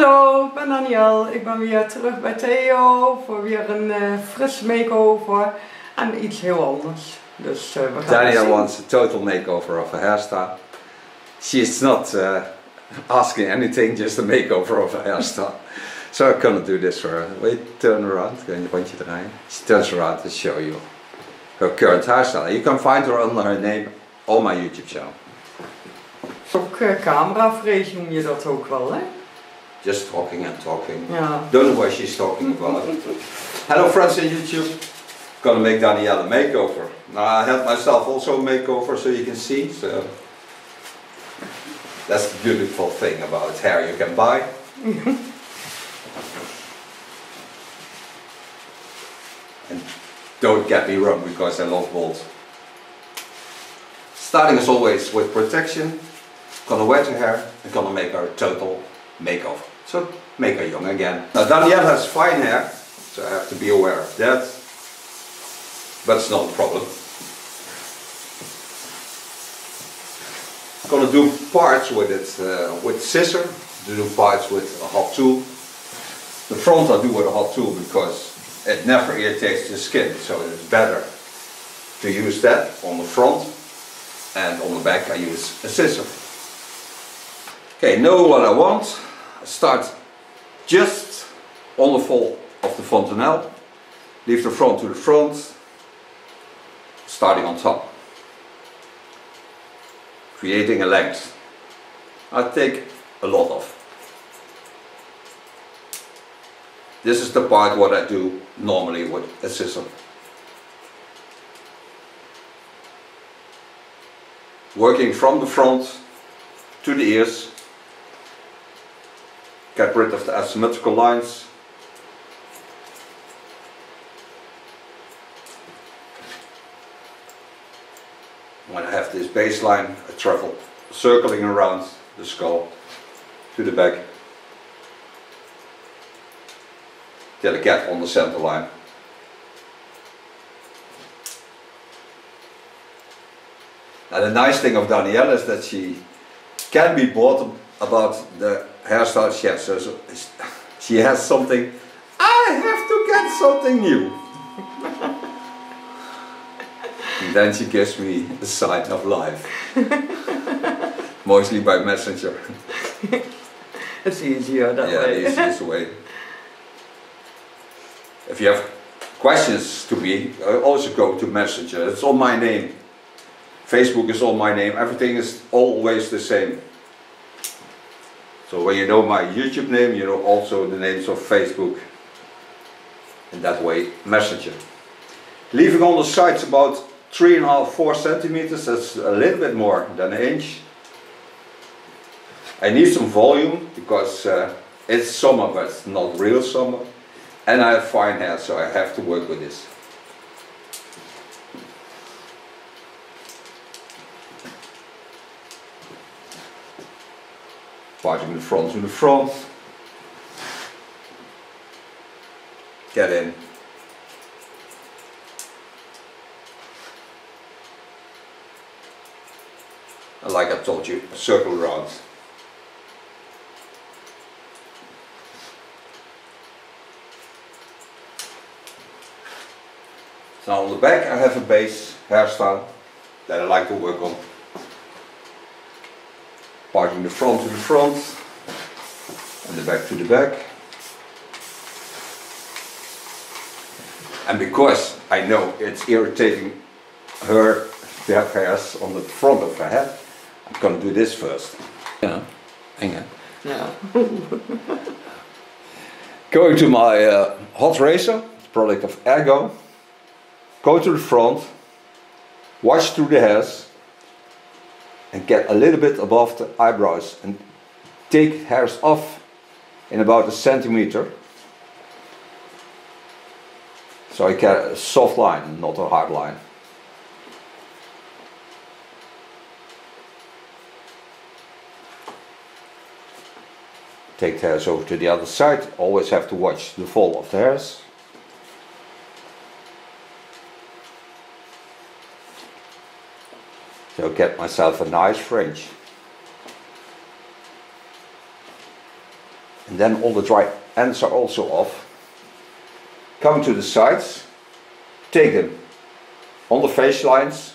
Hallo, ik ben Danielle. Ik ben weer terug bij Theo voor weer een frisse makeover en iets heel anders. Dus we gaan Danielle wants a total makeover of her hairstyle. She's not asking anything, just a makeover of her hairstyle. So I'm gonna do this for her. Wait, turn around. Kun je een rondje draaien? She turns around to show you her current hairstyle. You can find her under her name on my YouTube channel. Ook cameravrees noem je dat ook wel, hè? Just talking and talking. Yeah. Don't know what she's talking about. Hello friends on YouTube. Gonna make Danielle a makeover. Now I had myself also a makeover so you can see. So that's the beautiful thing about hair you can buy. And don't get me wrong because I love bold. Starting as always with protection. Gonna wet her hair and gonna make her a total makeover. So make her young again. Now Danielle has fine hair, so I have to be aware of that. But it's not a problem. I'm gonna do parts with it with scissor, do parts with a hot tool. The front I do with a hot tool because it never irritates the skin, so it's better to use that on the front, and on the back I use a scissor. Okay, know what I want. I start just on the fold of the fontanelle, leave the front to the front, starting on top, creating a length. I take a lot of. This is the part what I do normally with a scissor. Working from the front to the ears. Get rid of the asymmetrical lines. When I have this baseline, I travel circling around the skull to the back till I get on the center line. Now the nice thing of Danielle is that she can be bought about the hairstyle she has. So she has something, I have to get something new. And then she gives me a sign of life. Mostly by messenger. It's easier that way. Yeah, the easiest way. If you have questions to me, also go to messenger. It's all my name. Facebook is all my name. Everything is always the same. So when you know my YouTube name, you know also the names of Facebook. In that way, messenger. Leaving on the sides about 3.5–4 centimeters. That's a little bit more than an inch. I need some volume because it's summer, but it's not real summer. And I have fine hair, so I have to work with this. Parting the front to the front. Get in. And like I told you, circle around. So on the back I have a base hairstyle that I like to work on. Parting the front to the front and the back to the back. And because I know it's irritating her to have hairs on the front of her head, I'm gonna do this first. Yeah, hang on. Yeah. Going to my hot razor, product of Ergo. Go to the front, wash through the hairs and get a little bit above the eyebrows and take hairs off in about 1 centimeter. So I get a soft line, not a hard line. Take the hairs over to the other side, always have to watch the fall of the hairs. So get myself a nice fringe. And then all the dry ends are also off. Come to the sides, take them on the face lines,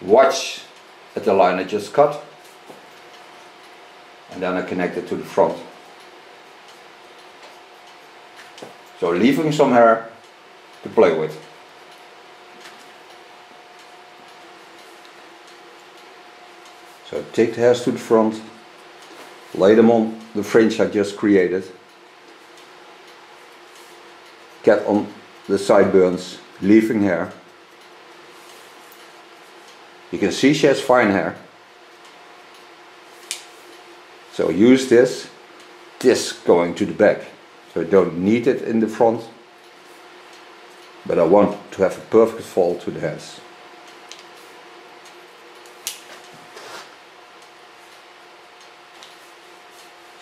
watch at the line I just cut, and then I connect it to the front. So leaving some hair to play with. So take the hairs to the front, lay them on the fringe I just created, get on the sideburns, leaving hair. You can see she has fine hair. So use this going to the back. So I don't need it in the front, but I want to have a perfect fall to the hairs.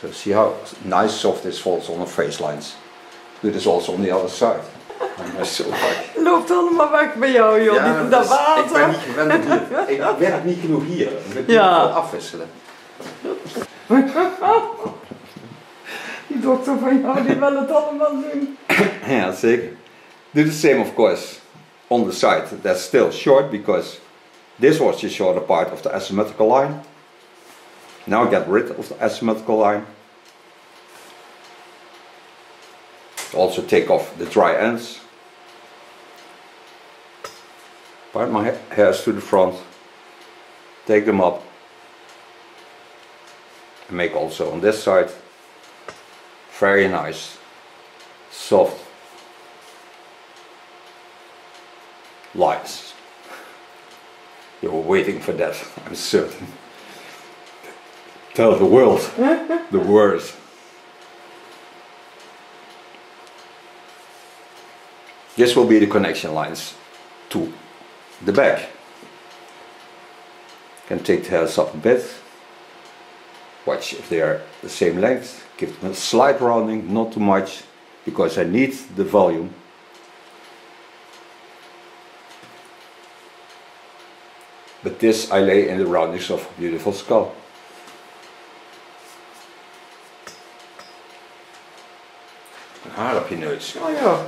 So see how nice soft this falls on the face lines. Do this also on the other side. Loopt allemaal weg bij jou, joh. Ja, Die, dat water. Ik ben niet gewend om hier. Ik werk niet genoeg hier. Ik moet ja. afwisselen. Die dokter van jou, die wil het allemaal doen. Ja, zeker. Do the same of course on the side. That's still short because this was the shorter part of the asymmetrical line. Now get rid of the asymmetrical line. Also take off the dry ends. Part my hairs to the front. Take them up. And make also on this side very nice, soft lines. You were waiting for that, I'm certain. Tell the world the words. This will be the connection lines to the back. Can take the hairs up a bit. Watch if they are the same length. Give them a slight rounding, not too much, because I need the volume. But this I lay in the roundings of a beautiful skull. Een haar op je neus. Oh ja.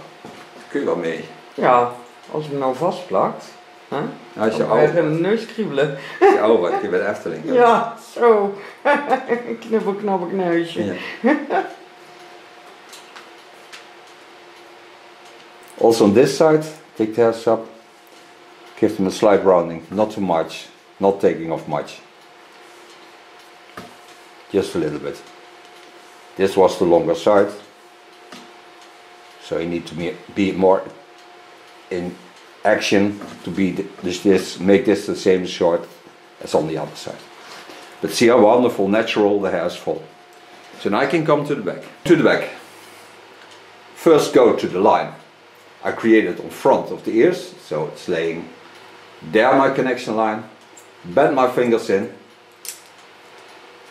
Kun je wel mee. Ja, als het nou vastplakt. Hè? Als je dan krijg je een neus kriebelen. Je oude wordt, je bent Efteling. Ja, zo. Knibbel, knabbel, neusje. Ja. Also on this side, take the hairs up. Give them a slight rounding, not too much, not taking off much. Just a little bit. This was the longer side. So you need to be more in action to be make this the same short as on the other side. But see how wonderful, natural the hairs fall. So now I can come to the back. To the back. First go to the line I created on front of the ears, so it's laying there my connection line. Bend my fingers in,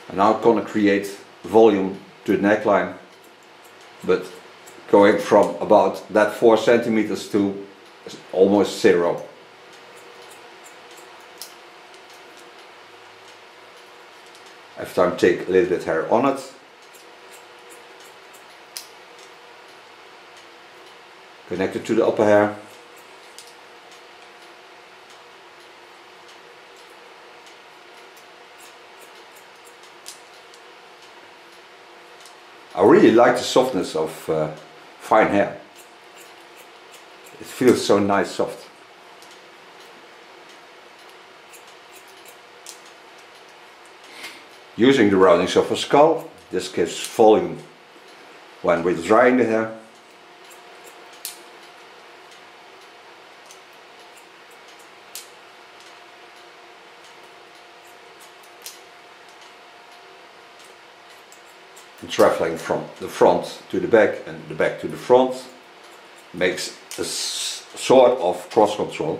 and now I'm gonna create volume to the neckline, but going from about that 4 centimeters to almost 0. After I take a little bit hair on it, connect it to the upper hair. I really like the softness of fine hair. It feels so nice, soft. Using the roundings of a skull, this gives volume when we're drying the hair. Traveling from the front to the back and the back to the front makes a sort of cross control.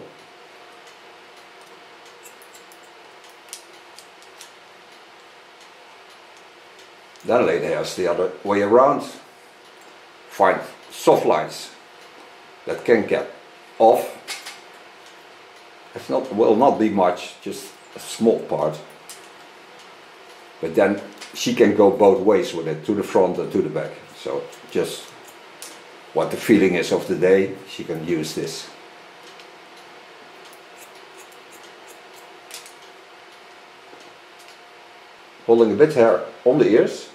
Then lay the hairs the other way around. Find soft lines that can get off. It will not be much, just a small part. But then she can go both ways with it, to the front and to the back. So just what the feeling is of the day, she can use this. Holding a bit hair on the ears.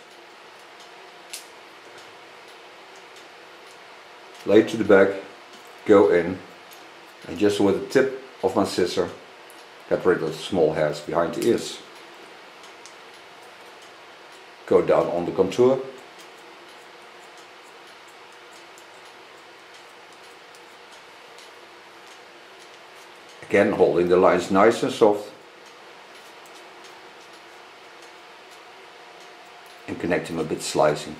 Lay to the back, go in, and just with the tip of my scissor get rid of the small hairs behind the ears. Go down on the contour. Again, holding the lines nice and soft. And connecting a bit slicing.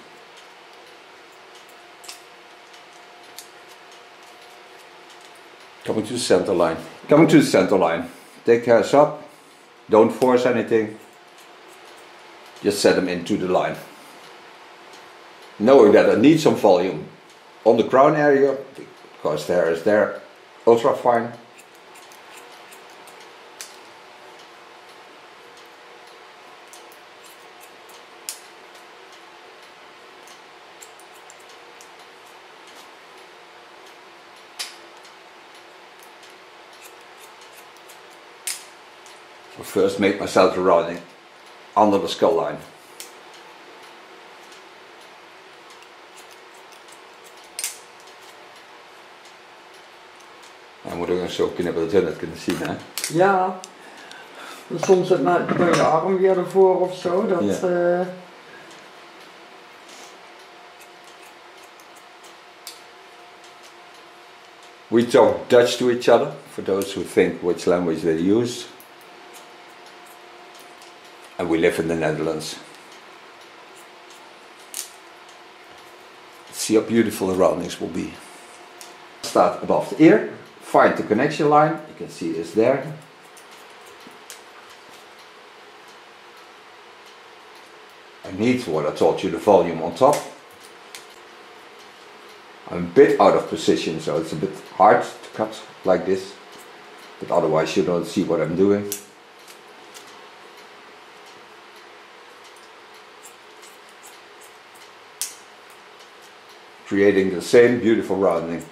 Coming to the center line. Coming to the center line. Take hairs up. Don't force anything. Just set them into the line. Knowing that I need some volume on the crown area, because the hair is there ultra fine. So first make myself a rounding under the skull line. En moet ook zo knippen dat je het kunt zien, hè? Ja, soms zit door je arm weer ervoor of zo. Dat, ja. We talk Dutch to each other, for those who think which language they use. And we live in the Netherlands. See how beautiful the roundings will be. Start above the ear, find the connection line, you can see it's there. I need what I taught you, the volume on top. I'm a bit out of position, so it's a bit hard to cut like this, but otherwise you don't see what I'm doing. Creating the same beautiful rounding.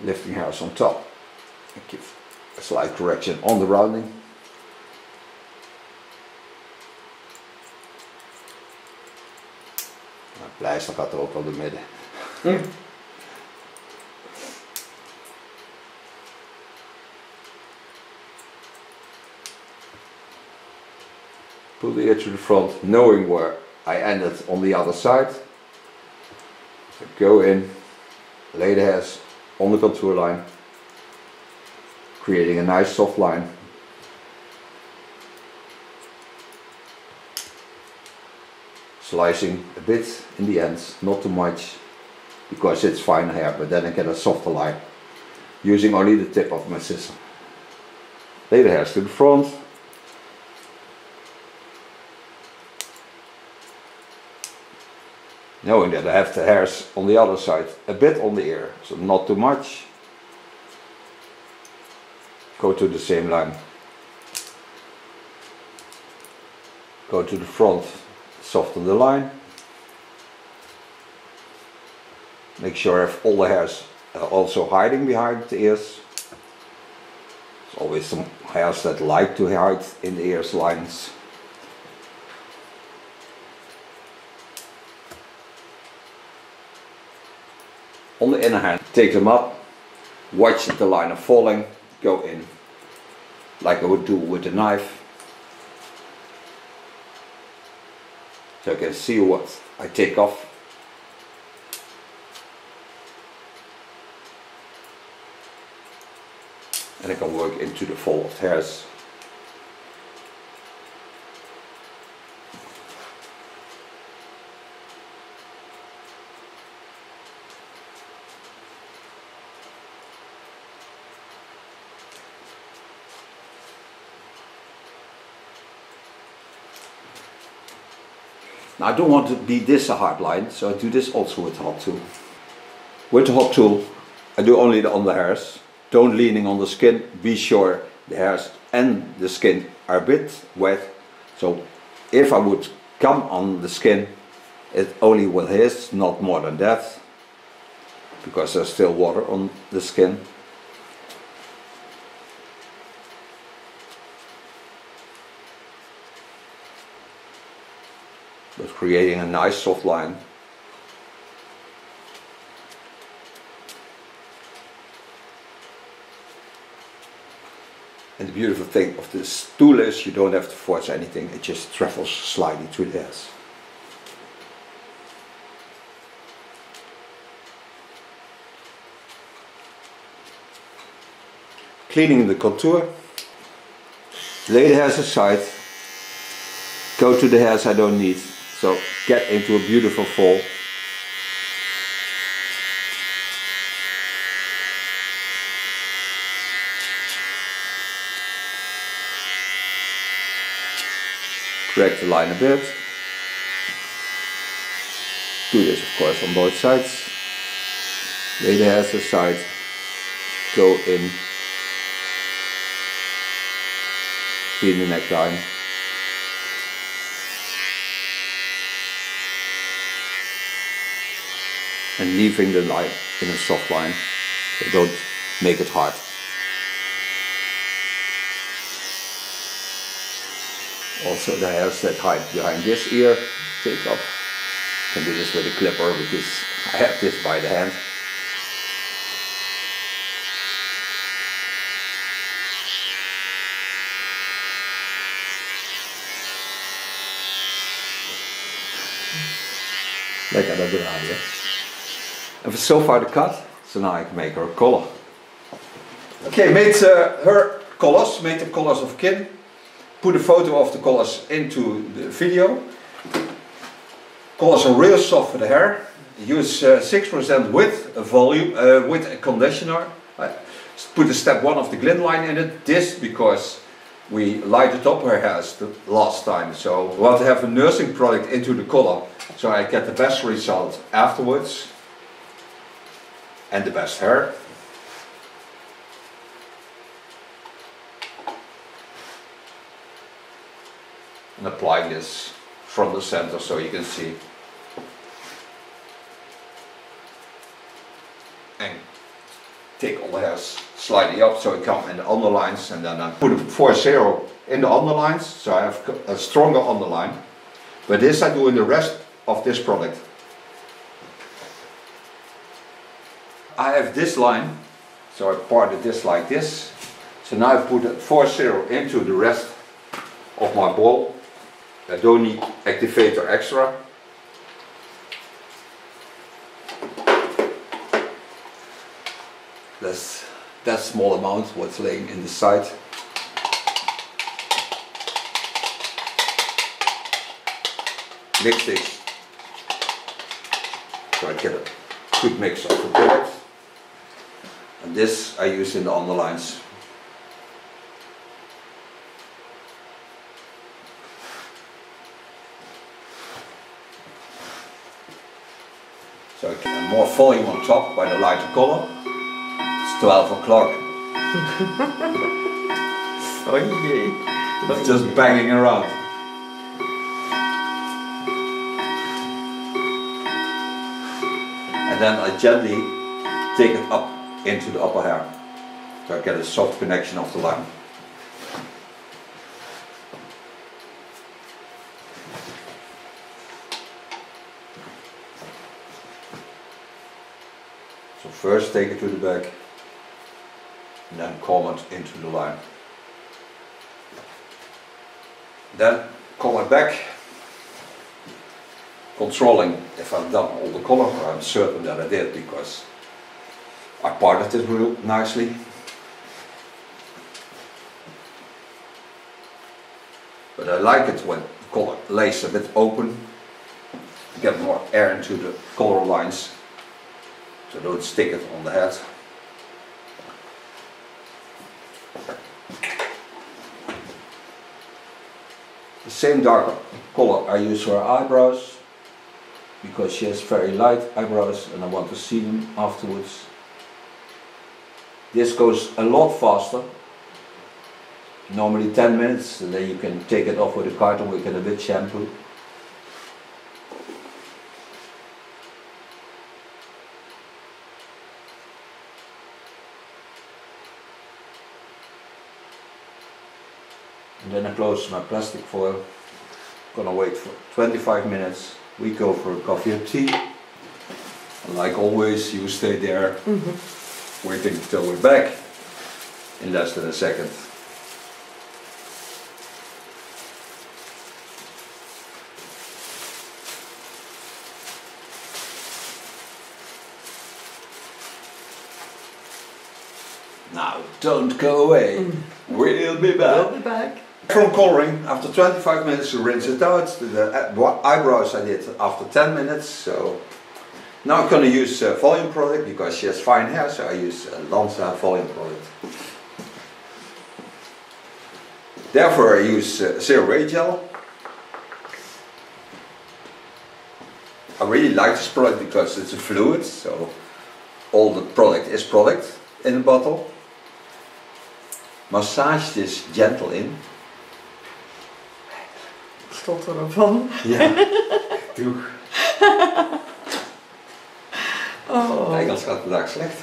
Lifting hairs on top. And give a slight correction on the rounding. Pleister gaat er ook wel door midden. Pull the ear to the front, knowing where I ended on the other side. So go in, lay the hairs on the contour line, creating a nice soft line. Slicing a bit in the ends, not too much, because it's fine hair, but then I get a softer line, using only the tip of my scissor. Lay the hairs to the front. Knowing that I have the hairs on the other side, a bit on the ear, so not too much. Go to the same line. Go to the front, soften the line. Make sure I have all the hairs also hiding behind the ears. There's always some hairs that like to hide in the ears lines. On the inner hand, take them up, watch the line of falling, go in, like I would do with a knife. So I can see what I take off. And I can work into the fall of hairs. Now I don't want to be this a hard line, so I do this also with the hot tool. With the hot tool, I do only the under hairs. Don't leaning on the skin, be sure the hairs and the skin are a bit wet. So if I would come on the skin, it only will hiss, not more than that, because there's still water on the skin. But creating a nice soft line. And the beautiful thing of this tool is you don't have to force anything, it just travels slightly through the hairs. Cleaning the contour, lay the hairs aside, go to the hairs I don't need, so get into a beautiful fall. Correct the line a bit. Do this of course on both sides. Lay the hairs aside, go in, clean the neckline. And leaving the line in a soft line, so don't make it hard. Also the hairs that hide behind this ear, take off. You can do this with a clipper because I have this by the hand. Lekker, dat draaien. And so far the cut, so now I can make her a collar. Okay, made her collars, made the collars of Kin. Put a photo of the collars into the video. Collars are real soft for the hair. Use 6% with a volume, with a conditioner. Put a step 1 of the glint line in it. This because we lighted up her hairs the last time. So we want to have a nursing product into the collar, so I get the best result afterwards and the best hair. And applying this from the center so you can see. And take all the hairs slightly up so it comes in the underlines, and then I put a 4-0 in the underlines so I have a stronger underline. But this I do in the rest of this product. I have this line, so I parted this like this. So now I put a 4-0 into the rest of my ball. I don't need activator extra. That's that small amount what's laying in the side. Mix this so I get a good mix of the product. And this I use in the underlines. So I get more volume on top by the lighter color. It's 12 o'clock. It's just banging around. And then I gently take it up into the upper hair. So I get a soft connection of the line. So first take it to the back, and then comb it into the line. Then comb it back, controlling if I've done all the color. I'm certain that I did because I parted it real nicely. But I like it when the color lays a bit open, to get more air into the color lines. So don't stick it on the head. The same dark color I use for her eyebrows, because she has very light eyebrows and I want to see them afterwards. This goes a lot faster Normally 10 minutes, and then you can take it off with a cotton wick and a bit shampoo. And then I close my plastic foil. Gonna wait for 25 minutes. We go for a coffee or tea. And like always, you stay there waiting till we're back in less than a second. Now, don't go away. We'll be back. We'll be back. From coloring, after 25 minutes to rinse it out. The eyebrows I did after 10 minutes. So now I'm going to use volume product because she has fine hair, so I use Lanza volume product. Therefore I use Zero Weight Gel. I really like this product because it's a fluid, so all the product is product in the bottle. Massage this gentle in. Stotter ervan. Ja, doe. Oh. Engels gaat vandaag slecht.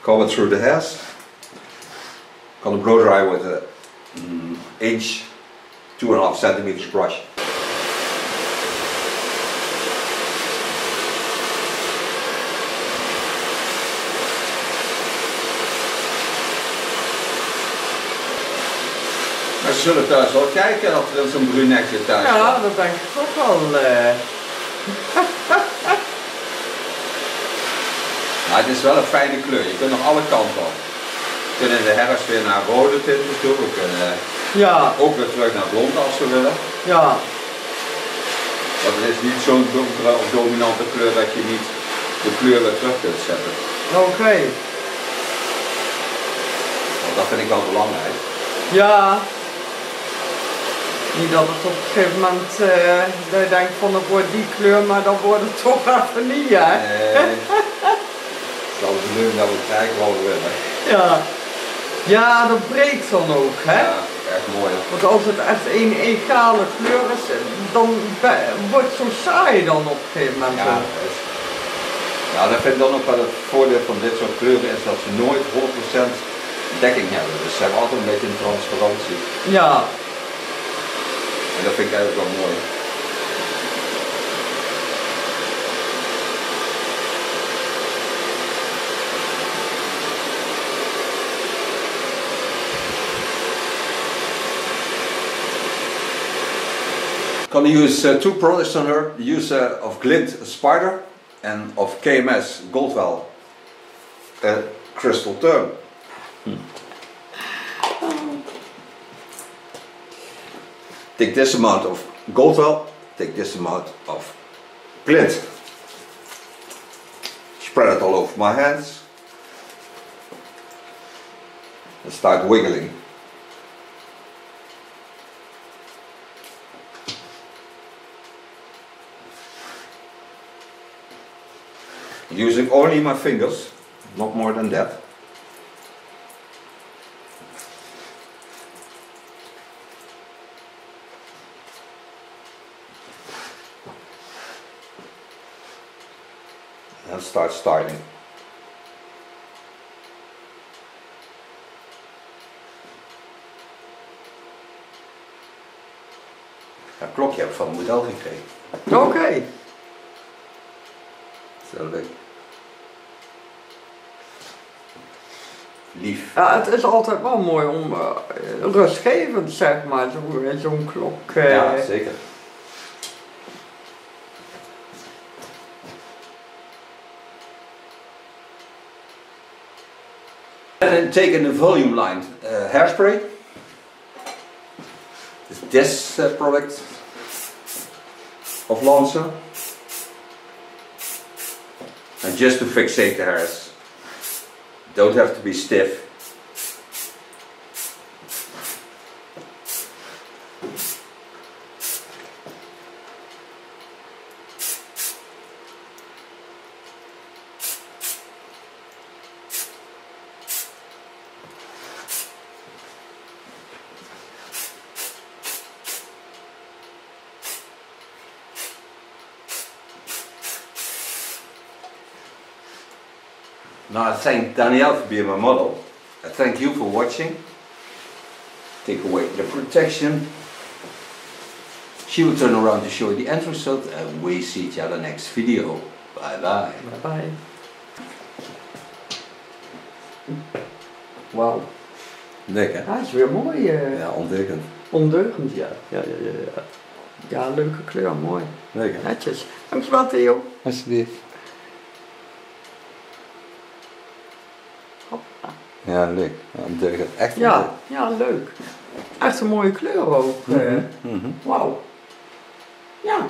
Comb it through the hairs. Gonna blow dry with an inch, 2.5 centimeters brush. Maar ze zullen thuis wel kijken of er zo'n brunetje thuis is. Ja, dat denk ik ook wel. Maar het is wel een fijne kleur, je kunt nog alle kanten op. We kunnen in de herfst weer naar rode tinten toe, we kunnen ook weer terug naar blond als we willen. Ja. Want het is niet zo'n donkere of dominante kleur dat je niet de kleur weer terug kunt zetten. Oké. Want dat vind ik wel belangrijk. Ja. Niet dat het op een gegeven moment dat je denkt van het wordt die kleur, maar dan wordt het toch even niet, hè? Nee. Het is wel de bedoeling dat we krijgen wat we willen. Ja. Ja, dat breekt dan ook, hè? Ja, echt mooi. Want als het echt één egale kleur is, dan wordt het zo saai dan op een gegeven moment. Ja, ja, dat vind ik dan ook wel het voordeel van dit soort kleuren is dat ze nooit 100% dekking hebben. Dus ze hebben altijd een beetje een transparantie. Ja. En dat vind ik eigenlijk wel mooi. I'm going to use two products on her. The use of Glint Spider and of T.K.S. Goldwell Crystal Turn. Take this amount of Goldwell, take this amount of Glint. Spread it all over my hands and start wiggling. Using only my fingers, not more than that. And start styling. Ja, een klokje heb ik van een model gekregen. Oké. Zo leuk. Lief. Ja, het is altijd wel mooi om rustgevend, zeg maar, zo'n klok. Ja, zeker. And then take in the volume line hairspray. This product of Lanza. And just to fixate the hairs. Don't have to be stiff. Now I thank Danielle for being my model. I thank you for watching. Take away the protection. She will turn around to show you the end result and we see each other next video. Bye bye. Bye bye. Wauw. Lekker. Hij is weer mooi. Ja, ondeugend. Ondeugend, ja. Ja. Ja, leuke kleur, mooi. Lekker. Netjes. Dankjewel Theo. Alsjeblieft. Hoppa. Ja, leuk. Ja, ondeugend. Echt Ja, ja, leuk. Echt een mooie kleur ook. Wauw. Ja,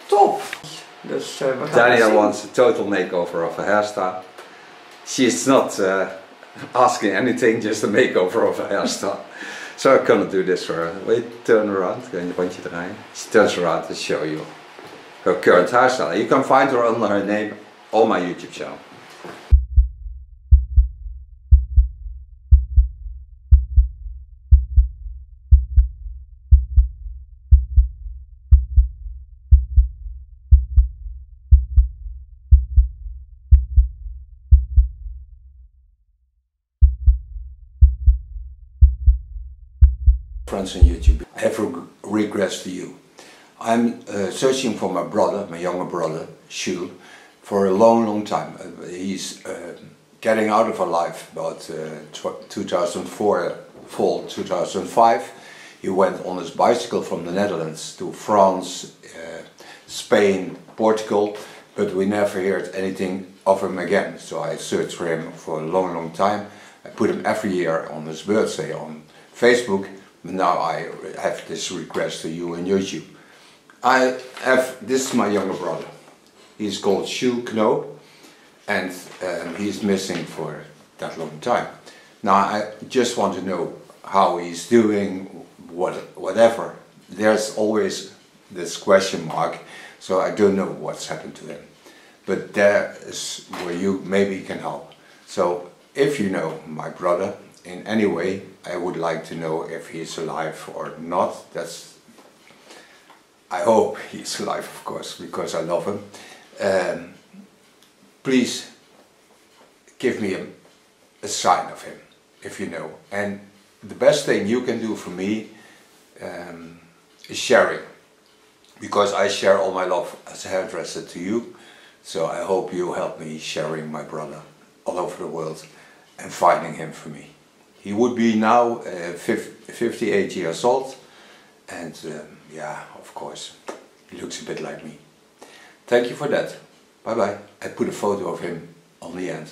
top. Dus we gaan Danielle wants a total makeover of her hairstyle. She's not asking anything, just a makeover of her hairstyle. So I cannot do this for her. Wait, turn around. Kun je een bandje draaien? She turns around to show you her current hairstyle. You can find her under her name on my YouTube channel. Friends on YouTube, I have regrets to you. I'm searching for my brother, my younger brother, Shul, for a long time. He's getting out of our life about 2004, fall 2005. He went on his bicycle from the Netherlands to France, Spain, Portugal, but we never heard anything of him again. So I searched for him for a long time. I put him every year on his birthday on Facebook. Now I have this request to you on YouTube. This is my younger brother. He's called Shul Knoop and he's missing for that long time. Now I just want to know how he's doing, whatever. There's always this question mark, so I don't know what's happened to him. But there is where you maybe can help. So if you know my brother in any way, I would like to know if he's alive or not. I hope he's alive, of course, because I love him. Please give me a sign of him, if you know. And the best thing you can do for me is sharing, because I share all my love as a hairdresser to you. So I hope you help me sharing my brother all over the world and finding him for me. He would be now 58 years old, and yeah, of course, he looks a bit like me. Thank you for that. Bye bye. I put a photo of him on the end.